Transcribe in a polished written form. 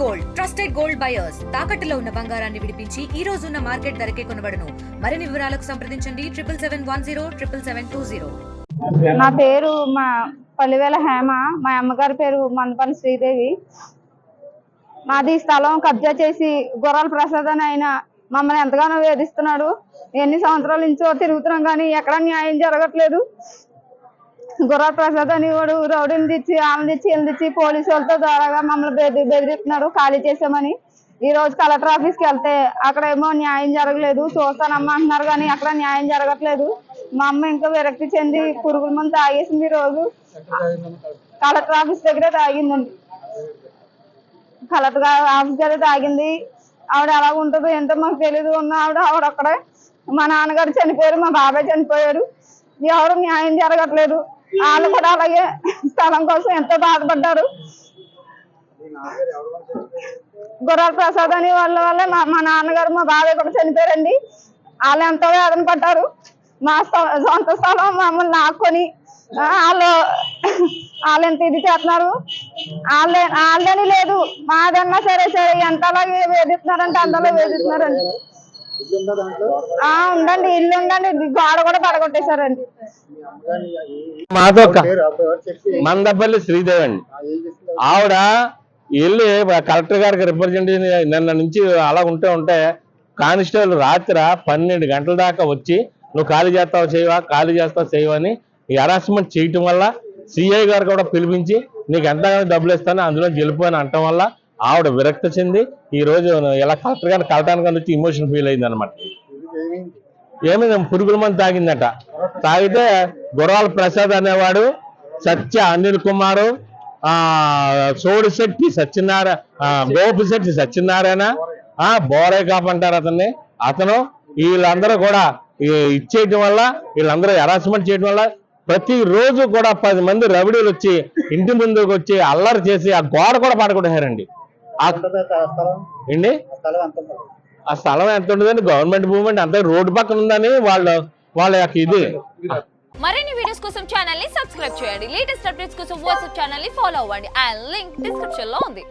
Gold trusted gold buyers తాకట్టులో ఉన్న బంగారాన్ని విడిపించి ఈ రోజు ఉన్న మార్కెట్ ధరకే కొనబడును. మరిన్ని వివరాలకు సంప్రదించండి 7710 నా పేరు పల్లివేల హేమ. మా అమ్మగారి పేరు మందపల్లి శ్రీదేవి. మాది స్థలం కబ్జా చేసి గుర్రాల ప్రసాద్ అని ఆయన మమ్మల్ని ఎంతగానో వేధిస్తున్నాడు. ఎన్ని సంవత్సరాల నుంచో తిరుగుతున్నాం కానీ ఎక్కడ న్యాయం జరగట్లేదు. గుర్రాల ప్రసాద్ అని వాడు రౌడీని తెచ్చి ఆమె తెచ్చి వీళ్ళని తెచ్చి పోలీసు వాళ్ళతో ద్వారాగా మమ్మల్ని బెదిరిస్తున్నాడు ఖాళీ చేసామని. ఈ రోజు కలెక్టర్ ఆఫీస్కి వెళ్తే అక్కడేమో న్యాయం జరగలేదు, చూస్తానమ్మా అంటున్నారు కానీ అక్కడ న్యాయం జరగట్లేదు. మా అమ్మ ఇంకా విరక్తి చెంది పురుగుల మందు తాగేసింది. ఈ రోజు కలెక్టర్ ఆఫీస్ దగ్గరే తాగిందండి. కలెక్టర్ ఆఫీస్ దగ్గర తాగింది. ఆవిడ ఎలా ఉంటుందో ఏంటో మాకు తెలియదు. ఉన్న ఆవిడ అక్కడే. మా నాన్నగారు చనిపోయారు, మా బాబాయ్ చనిపోయారు. ఎవరు న్యాయం జరగట్లేదు. వాళ్ళు కూడా అలాగే స్థలం కోసం ఎంతో బాధపడ్డారు. గుర్రాల ప్రసాద్ అని వాళ్ళ వల్లే మా నాన్నగారు మా బాబాయ్ కూడా చనిపోయారండి. వాళ్ళు ఎంతో వేదన పడ్డారు. మా సొంత స్థలం మమ్మల్ని లాక్కొని వాళ్ళు ఎంత ఇది చేస్తున్నారు. వాళ్ళని లేదు మాదన్నా సరే సరే ఎంత అలాగే వేధిస్తున్నారంటే అంతలో వేధిస్తున్నారండి. ఉండండి, ఇల్లు ఉండండి, గోడ కూడా పడగొట్టేశారండి. మాదొక్క మందపల్లి శ్రీదేవి అండి. ఆవిడ వెళ్ళి కలెక్టర్ గారికి రిప్రజెంటేటివ్ నిన్న నుంచి అలా ఉంటే కానిస్టేబుల్ రాత్రి 12 గంటల దాకా వచ్చి నువ్వు ఖాళీ చేస్తావు చేయవా, ఖాళీ చేస్తావు చేయవా అని హెరాస్మెంట్ చేయటం వల్ల సిఐ గారు కూడా పిలిపించి నీకు ఎంతగానో డబ్బులు ఇస్తాను అందులో గెలుపు అని అనటం వల్ల ఆవిడ విరక్తి చెంది ఈ రోజు ఇలా కలెక్టర్ గారిని కలటానికి వచ్చి ఇమోషన్ ఫీల్ అయింది అనమాట. ఏమైంది, పురుగుల మంది తాగిందట. తాగితే గుర్రాల ప్రసాద్ అనేవాడు, సత్య అనిల్ కుమారు, సోడిశెట్టి గోపిశెట్టి సత్యనారాయణ, బోరే కాపంటారు అతన్ని. అతను వీళ్ళందరూ కూడా ఇచ్చేయటం వల్ల వీళ్ళందరూ హెరాస్మెంట్ చేయడం వల్ల ప్రతి రోజు కూడా 10 మంది రౌడీలు వచ్చి ఇంటి ముందుకు వచ్చి అల్లరి చేసి ఆ గోడ కూడా పడగొట్టారండి. ఆ స్థలం ఎంత ఉంటుందండి, గవర్నమెంట్ మూవ్మెంట్ అంతా రోడ్డు పక్కన ఉందని వాళ్ళ యొక్క ఇది. మరిన్ని వీడియోస్ కోసం ఛానల్ ని సబ్స్క్రైబ్ చేయండి. లేటెస్ట్ అప్డేట్స్ కోసం వాట్సాప్ ఛానల్ ని ఫాలో అవ్వండి. ఆ లింక్ డిస్క్రిప్షన్ లో ఉంది.